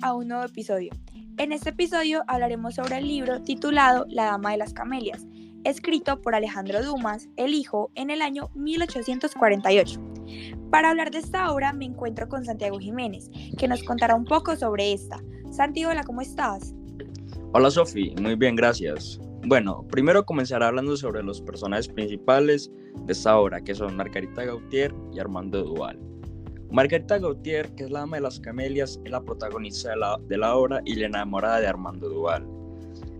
a un nuevo episodio. En este episodio hablaremos sobre el libro titulado La Dama de las Camelias, escrito por Alejandro Dumas, el hijo, en el año 1848. Para hablar de esta obra me encuentro con Santiago Jiménez, que nos contará un poco sobre esta. Santi, hola, ¿cómo estás? Hola Sofi, muy bien, gracias. Bueno, primero comenzaré hablando sobre los personajes principales de esta obra, que son Margarita Gautier y Armando Duval. Margarita Gautier, que es la dama de las camelias, es la protagonista de la obra y la enamorada de Armando Duval.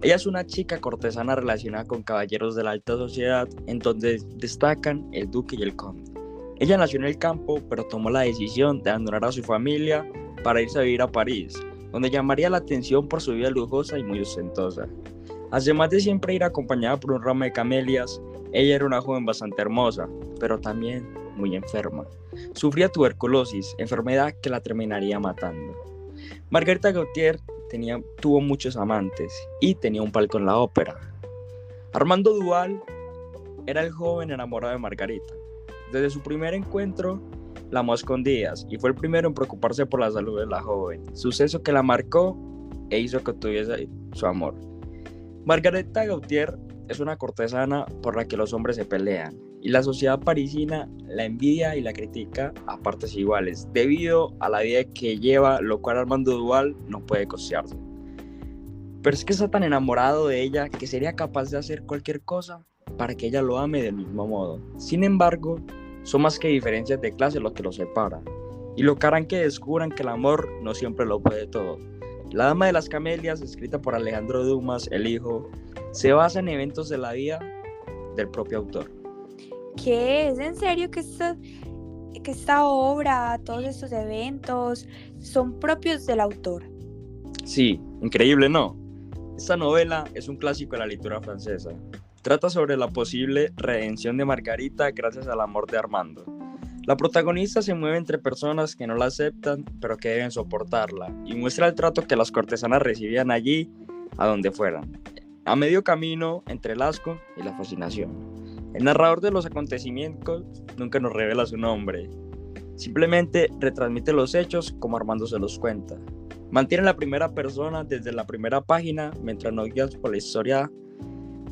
Ella es una chica cortesana relacionada con caballeros de la alta sociedad, en donde destacan el duque y el conde. Ella nació en el campo, pero tomó la decisión de abandonar a su familia para irse a vivir a París, donde llamaría la atención por su vida lujosa y muy ostentosa. Además de siempre ir acompañada por un ramo de camelias, ella era una joven bastante hermosa, pero también muy enferma. Sufría tuberculosis, enfermedad que la terminaría matando. Margarita Gautier tuvo muchos amantes y tenía un palco en la ópera. Armando Duval era el joven enamorado de Margarita. Desde su primer encuentro, la amó a escondidas y fue el primero en preocuparse por la salud de la joven, suceso que la marcó e hizo que obtuviese su amor. Margarita Gautier es una cortesana por la que los hombres se pelean y la sociedad parisina la envidia y la critica a partes iguales debido a la vida que lleva, lo cual Armando Duval no puede costearse. Pero es que está tan enamorado de ella que sería capaz de hacer cualquier cosa para que ella lo ame del mismo modo. Sin embargo, son más que diferencias de clase lo que los separa, y lo que harán que descubran que el amor no siempre lo puede todo. La Dama de las Camelias, escrita por Alejandro Dumas, el hijo, se basa en eventos de la vida del propio autor. ¿Qué es? ¿En serio que esta obra, todos estos eventos, son propios del autor? Sí, increíble, ¿no? Esta novela es un clásico de la literatura francesa. Trata sobre la posible redención de Margarita gracias al amor de Armando. La protagonista se mueve entre personas que no la aceptan, pero que deben soportarla, y muestra el trato que las cortesanas recibían allí, a donde fueran, a medio camino entre el asco y la fascinación. El narrador de los acontecimientos nunca nos revela su nombre, simplemente retransmite los hechos como Armando se los cuenta. Mantiene la primera persona desde la primera página, mientras nos guía por la historia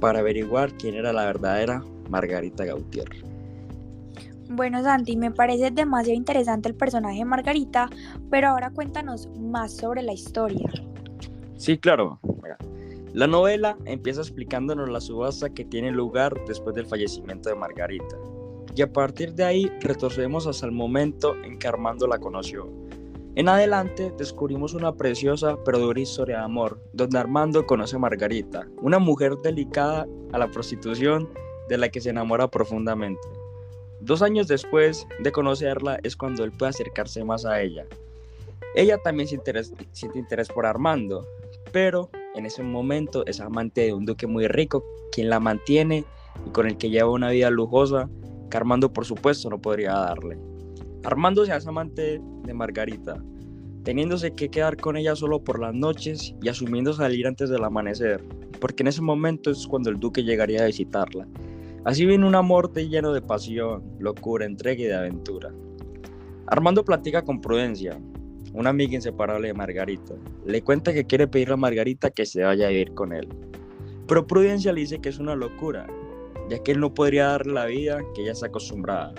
para averiguar quién era la verdadera Margarita Gautier. Bueno, Santi, me parece demasiado interesante el personaje de Margarita, pero ahora cuéntanos más sobre la historia. Sí, claro. Mira, la novela empieza explicándonos la subasta que tiene lugar después del fallecimiento de Margarita, y a partir de ahí retrocedemos hasta el momento en que Armando la conoció. En adelante descubrimos una preciosa pero dura historia de amor, donde Armando conoce a Margarita, una mujer dedicada a la prostitución de la que se enamora profundamente. 2 años después de conocerla es cuando él puede acercarse más a ella. Ella también siente interés por Armando, pero en ese momento es amante de un duque muy rico, quien la mantiene y con el que lleva una vida lujosa que Armando por supuesto no podría darle. Armando se hace amante de Margarita, teniéndose que quedar con ella solo por las noches y asumiendo salir antes del amanecer, porque en ese momento es cuando el duque llegaría a visitarla. Así viene un amor lleno de pasión, locura, entrega y de aventura. Armando platica con Prudencia, una amiga inseparable de Margarita. Le cuenta que quiere pedirle a Margarita que se vaya a vivir con él. Pero Prudencia le dice que es una locura, ya que él no podría darle la vida que ella está acostumbrada,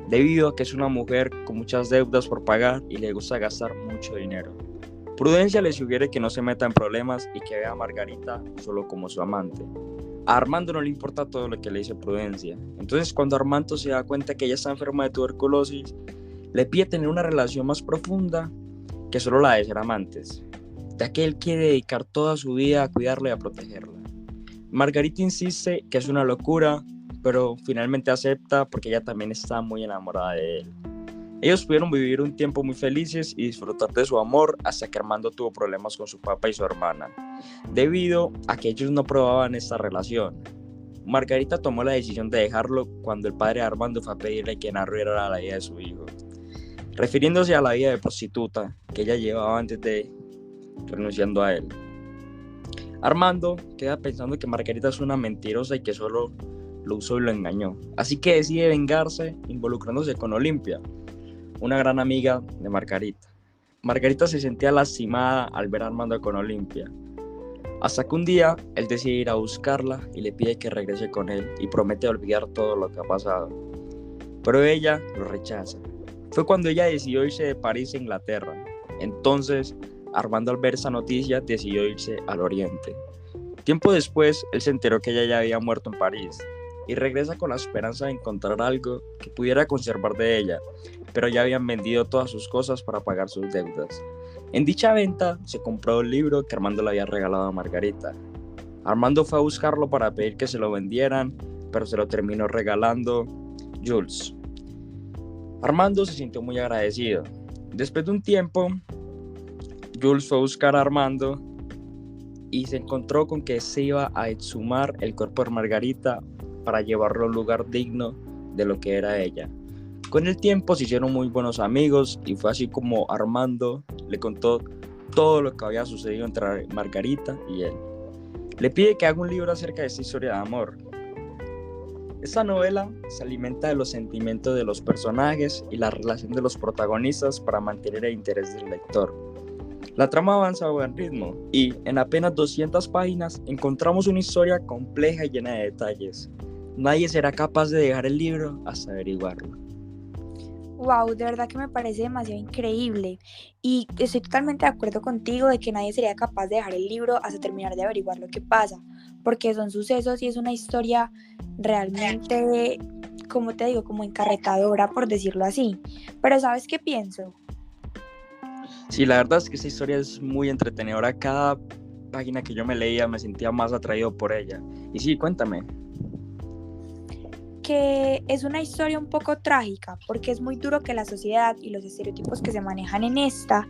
debido a que es una mujer con muchas deudas por pagar y le gusta gastar mucho dinero. Prudencia le sugiere que no se meta en problemas y que vea a Margarita solo como su amante. A Armando no le importa todo lo que le dice Prudencia. Entonces, cuando Armando se da cuenta que ella está enferma de tuberculosis, le pide tener una relación más profunda que solo la de ser amantes, ya que él quiere dedicar toda su vida a cuidarla y a protegerla. Margarita insiste que es una locura, pero finalmente acepta porque ella también está muy enamorada de él. Ellos pudieron vivir un tiempo muy felices y disfrutar de su amor hasta que Armando tuvo problemas con su papá y su hermana, debido a que ellos no aprobaban esta relación. Margarita tomó la decisión de dejarlo cuando el padre de Armando fue a pedirle que arruinara la vida de su hijo, refiriéndose a la vida de prostituta que ella llevaba antes de renunciando a él. Armando queda pensando que Margarita es una mentirosa y que solo lo usó y lo engañó, así que decide vengarse involucrándose con Olimpia, una gran amiga de Margarita. Margarita se sentía lastimada al ver a Armando con Olimpia. Hasta que un día él decide ir a buscarla y le pide que regrese con él y promete olvidar todo lo que ha pasado. Pero ella lo rechaza. Fue cuando ella decidió irse de París a Inglaterra. Entonces, Armando al ver esa noticia decidió irse al Oriente. Tiempo después, él se enteró que ella ya había muerto en París y regresa con la esperanza de encontrar algo que pudiera conservar de ella, pero ya habían vendido todas sus cosas para pagar sus deudas. En dicha venta se compró un libro que Armando le había regalado a Margarita. Armando fue a buscarlo para pedir que se lo vendieran, pero se lo terminó regalando Jules. Armando se sintió muy agradecido. Después de un tiempo, Jules fue a buscar a Armando y se encontró con que se iba a exhumar el cuerpo de Margarita para llevarlo a un lugar digno de lo que era ella. Con el tiempo se hicieron muy buenos amigos y fue así como Armando le contó todo lo que había sucedido entre Margarita y él. Le pide que haga un libro acerca de esta historia de amor. Esta novela se alimenta de los sentimientos de los personajes y la relación de los protagonistas para mantener el interés del lector. La trama avanza a buen ritmo y en apenas 200 páginas encontramos una historia compleja y llena de detalles. Nadie será capaz de dejar el libro hasta averiguarlo. Wow, de verdad que me parece demasiado increíble y estoy totalmente de acuerdo contigo de que nadie sería capaz de dejar el libro hasta terminar de averiguar lo que pasa, porque son sucesos y es una historia realmente, como te digo, como encarretadora, por decirlo así. Pero ¿sabes qué pienso? Sí, la verdad es que esta historia es muy entretenedora. Cada página que yo me leía me sentía más atraído por ella. Y sí, cuéntame. Que es una historia un poco trágica, porque es muy duro que la sociedad y los estereotipos que se manejan en esta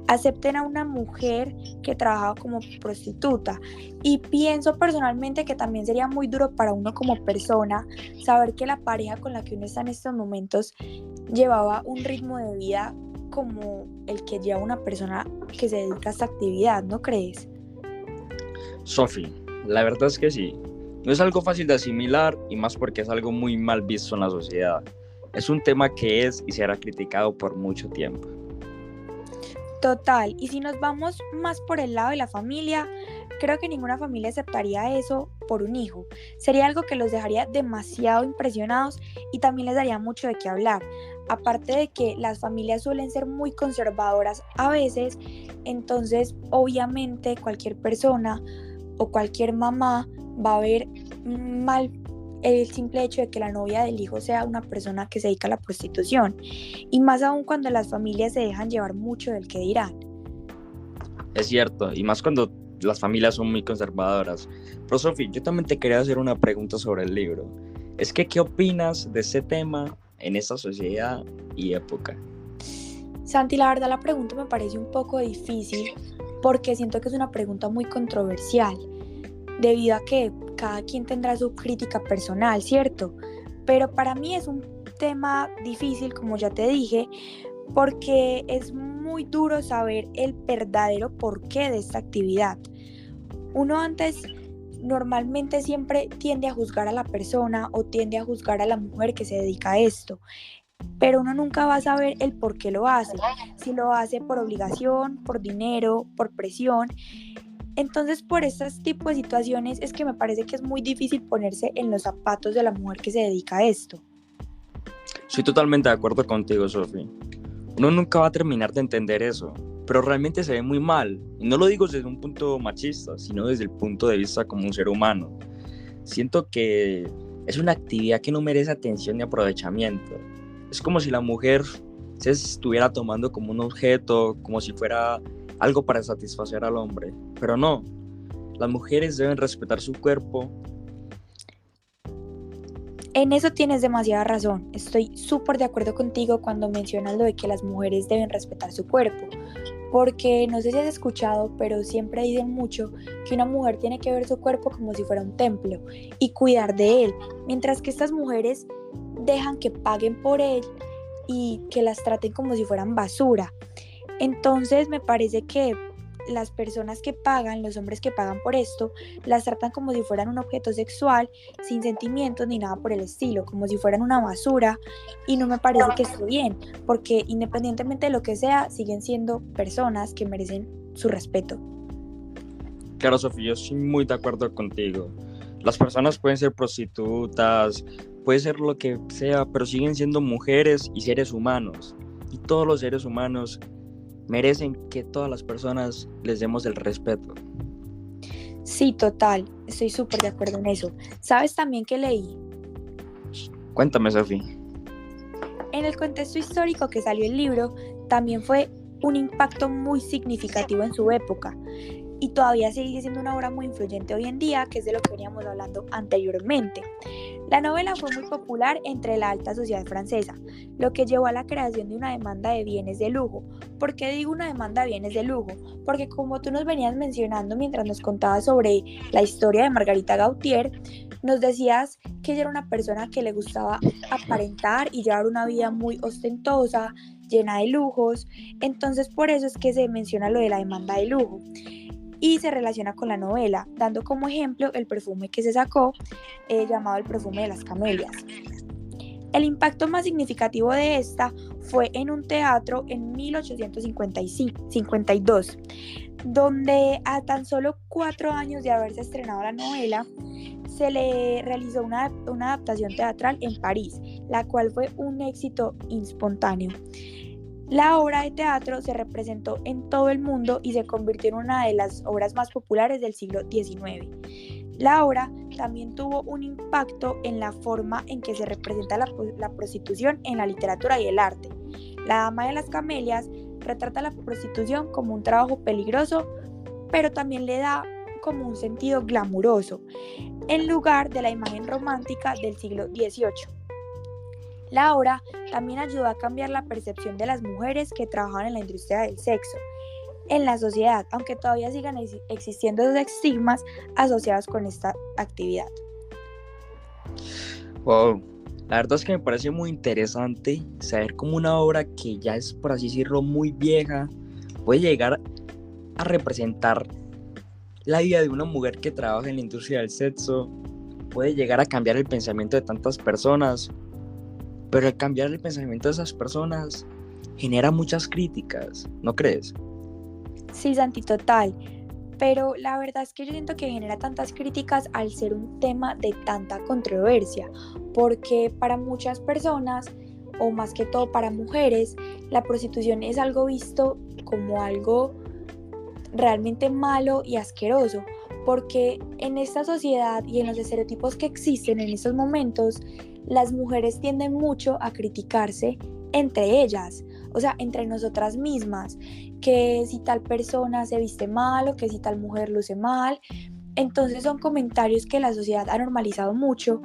acepten a una mujer que trabaja como prostituta. Y pienso personalmente que también sería muy duro para uno como persona saber que la pareja con la que uno está en estos momentos llevaba un ritmo de vida como el que lleva una persona que se dedica a esta actividad, ¿no crees? Sophie, la verdad es que sí. No es algo fácil de asimilar y más porque es algo muy mal visto en la sociedad. Es un tema que es y será criticado por mucho tiempo. Total, y si nos vamos más por el lado de la familia, creo que ninguna familia aceptaría eso por un hijo. Sería algo que los dejaría demasiado impresionados y también les daría mucho de qué hablar. Aparte de que las familias suelen ser muy conservadoras a veces, entonces obviamente cualquier persona o cualquier mamá va a ver mal el simple hecho de que la novia del hijo sea una persona que se dedica a la prostitución, y más aún cuando las familias se dejan llevar mucho del que dirán. Es cierto, y más cuando las familias son muy conservadoras. Pero Sophie, yo también te quería hacer una pregunta sobre el libro. Es que, ¿qué opinas de este tema en esta sociedad y época? Santi, la verdad la pregunta me parece un poco difícil porque siento que es una pregunta muy controversial, debido a que cada quien tendrá su crítica personal, ¿cierto? Pero para mí es un tema difícil, como ya te dije, porque es muy duro saber el verdadero porqué de esta actividad. Uno antes normalmente siempre tiende a juzgar a la persona o tiende a juzgar a la mujer que se dedica a esto, pero uno nunca va a saber el por qué lo hace, si lo hace por obligación, por dinero, por presión. Entonces, por estos tipos de situaciones es que me parece que es muy difícil ponerse en los zapatos de la mujer que se dedica a esto. Estoy totalmente de acuerdo contigo, Sophie. Uno nunca va a terminar de entender eso, pero realmente se ve muy mal. Y no lo digo desde un punto machista, sino desde el punto de vista como un ser humano. Siento que es una actividad que no merece atención ni aprovechamiento. Es como si la mujer se estuviera tomando como un objeto, como si fuera algo para satisfacer al hombre. Pero no, las mujeres deben respetar su cuerpo. En eso tienes demasiada razón. Estoy súper de acuerdo contigo cuando mencionas lo de que las mujeres deben respetar su cuerpo. Porque no sé si has escuchado, pero siempre dicen mucho que una mujer tiene que ver su cuerpo como si fuera un templo y cuidar de él, mientras que estas mujeres dejan que paguen por él y que las traten como si fueran basura. Entonces me parece que las personas que pagan, los hombres que pagan por esto, las tratan como si fueran un objeto sexual, sin sentimientos ni nada por el estilo, como si fueran una basura, y no me parece que esté bien, porque independientemente de lo que sea, siguen siendo personas que merecen su respeto. Claro, Sofía, yo estoy muy de acuerdo contigo. Las personas pueden ser prostitutas, puede ser lo que sea, pero siguen siendo mujeres y seres humanos. Y todos los seres humanos merecen que todas las personas les demos el respeto. Sí, total, estoy súper de acuerdo en eso. ¿Sabes también que leí? Cuéntame, Sofía. En el contexto histórico que salió el libro, también fue un impacto muy significativo en su época y todavía sigue siendo una obra muy influyente hoy en día, que es de lo que veníamos hablando anteriormente. La novela fue muy popular entre la alta sociedad francesa, lo que llevó a la creación de una demanda de bienes de lujo. ¿Por qué digo una demanda de bienes de lujo? Porque como tú nos venías mencionando mientras nos contabas sobre la historia de Margarita Gautier, nos decías que ella era una persona que le gustaba aparentar y llevar una vida muy ostentosa, llena de lujos. Entonces por eso es que se menciona lo de la demanda de lujo y se relaciona con la novela, dando como ejemplo el perfume que se sacó, llamado el perfume de las camelias. El impacto más significativo de esta fue en un teatro en 1852, donde a tan solo 4 años de haberse estrenado la novela, se le realizó una adaptación teatral en París, la cual fue un éxito espontáneo. La obra de teatro se representó en todo el mundo y se convirtió en una de las obras más populares del siglo XIX. La obra también tuvo un impacto en la forma en que se representa la prostitución en la literatura y el arte. La Dama de las Camelias retrata la prostitución como un trabajo peligroso, pero también le da como un sentido glamuroso, en lugar de la imagen romántica del siglo XVIII. La obra también ayudó a cambiar la percepción de las mujeres que trabajaban en la industria del sexo en la sociedad, aunque todavía sigan existiendo esos estigmas asociados con esta actividad. Wow, la verdad es que me parece muy interesante saber cómo una obra que ya es, por así decirlo, muy vieja, puede llegar a representar la vida de una mujer que trabaja en la industria del sexo, puede llegar a cambiar el pensamiento de tantas personas, pero al cambiar el pensamiento de esas personas genera muchas críticas, ¿no crees? Sí, Santi, total. Pero la verdad es que yo siento que genera tantas críticas al ser un tema de tanta controversia, porque para muchas personas, o más que todo para mujeres, la prostitución es algo visto como algo realmente malo y asqueroso, porque en esta sociedad y en los estereotipos que existen en estos momentos, las mujeres tienden mucho a criticarse entre ellas, o sea, entre nosotras mismas, que si tal persona se viste mal o que si tal mujer luce mal. Entonces son comentarios que la sociedad ha normalizado mucho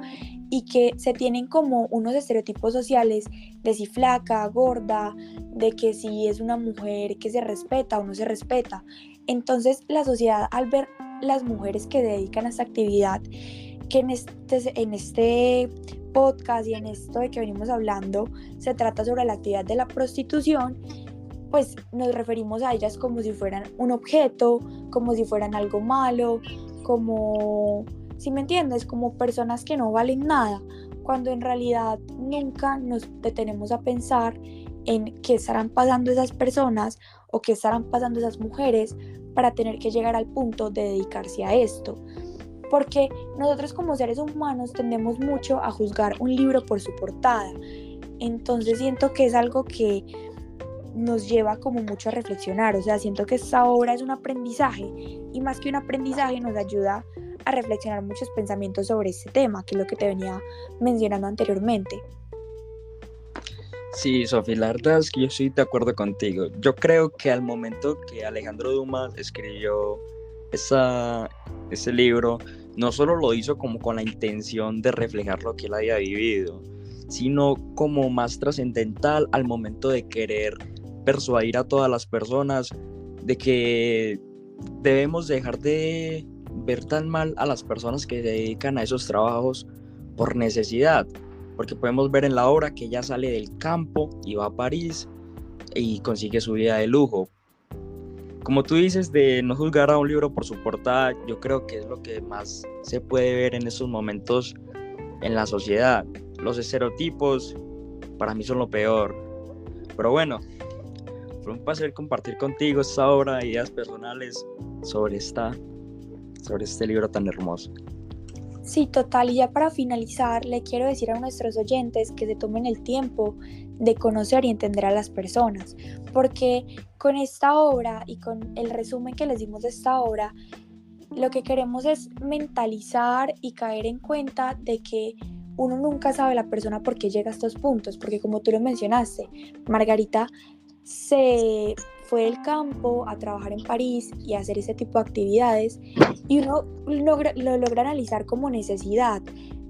y que se tienen como unos estereotipos sociales de si flaca, gorda, de que si es una mujer que se respeta o no se respeta. Entonces la sociedad, al ver las mujeres que dedican a esta actividad, que en este podcast y en esto de que venimos hablando se trata sobre la actividad de la prostitución, pues nos referimos a ellas como si fueran un objeto, como si fueran algo malo, como, si me entiendes, como personas que no valen nada, cuando en realidad nunca nos detenemos a pensar en qué estarán pasando esas personas o qué estarán pasando esas mujeres para tener que llegar al punto de dedicarse a esto. Porque nosotros como seres humanos tendemos mucho a juzgar un libro por su portada. Entonces siento que es algo que nos lleva como mucho a reflexionar. O sea, siento que esta obra es un aprendizaje y más que un aprendizaje nos ayuda a reflexionar muchos pensamientos sobre este tema, que es lo que te venía mencionando anteriormente. Sí, Sofía, la verdad es que yo estoy de acuerdo contigo. Yo creo que al momento que Alejandro Dumas escribió ese libro, no solo lo hizo como con la intención de reflejar lo que él había vivido, sino como más trascendental al momento de querer persuadir a todas las personas de que debemos dejar de ver tan mal a las personas que se dedican a esos trabajos por necesidad, porque podemos ver en la obra que ella sale del campo y va a París y consigue su vida de lujo. Como tú dices, de no juzgar a un libro por su portada, yo creo que es lo que más se puede ver en estos momentos en la sociedad. Los estereotipos para mí son lo peor, Pero bueno, fue un placer compartir contigo esta obra, ideas personales sobre este libro tan hermoso. Sí, total. Y ya para finalizar, le quiero decir a nuestros oyentes que se tomen el tiempo de conocer y entender a las personas, porque con esta obra y con el resumen que les dimos de esta obra, lo que queremos es mentalizar y caer en cuenta de que uno nunca sabe la persona por qué llega a estos puntos, porque como tú lo mencionaste, Margarita se fue del campo a trabajar en París y a hacer ese tipo de actividades y uno lo logra analizar como necesidad.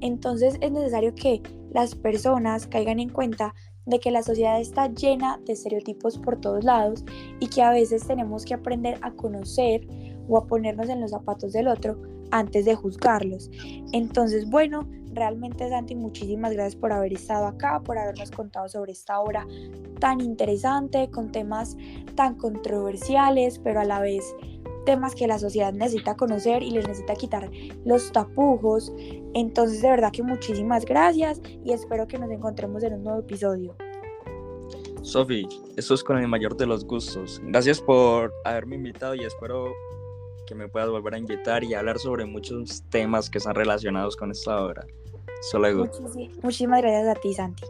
Entonces es necesario que las personas caigan en cuenta de que la sociedad está llena de estereotipos por todos lados y que a veces tenemos que aprender a conocer o a ponernos en los zapatos del otro antes de juzgarlos. Entonces, bueno, realmente Santi, muchísimas gracias por haber estado acá, por habernos contado sobre esta obra tan interesante, con temas tan controversiales, pero a la vez temas que la sociedad necesita conocer y les necesita quitar los tapujos. Entonces, de verdad que muchísimas gracias y espero que nos encontremos en un nuevo episodio. Sofi, esto es con el mayor de los gustos. Gracias por haberme invitado y espero que me puedas volver a invitar y hablar sobre muchos temas que están relacionados con esta obra. Hasta luego. Muchísimas gracias a ti, Santi.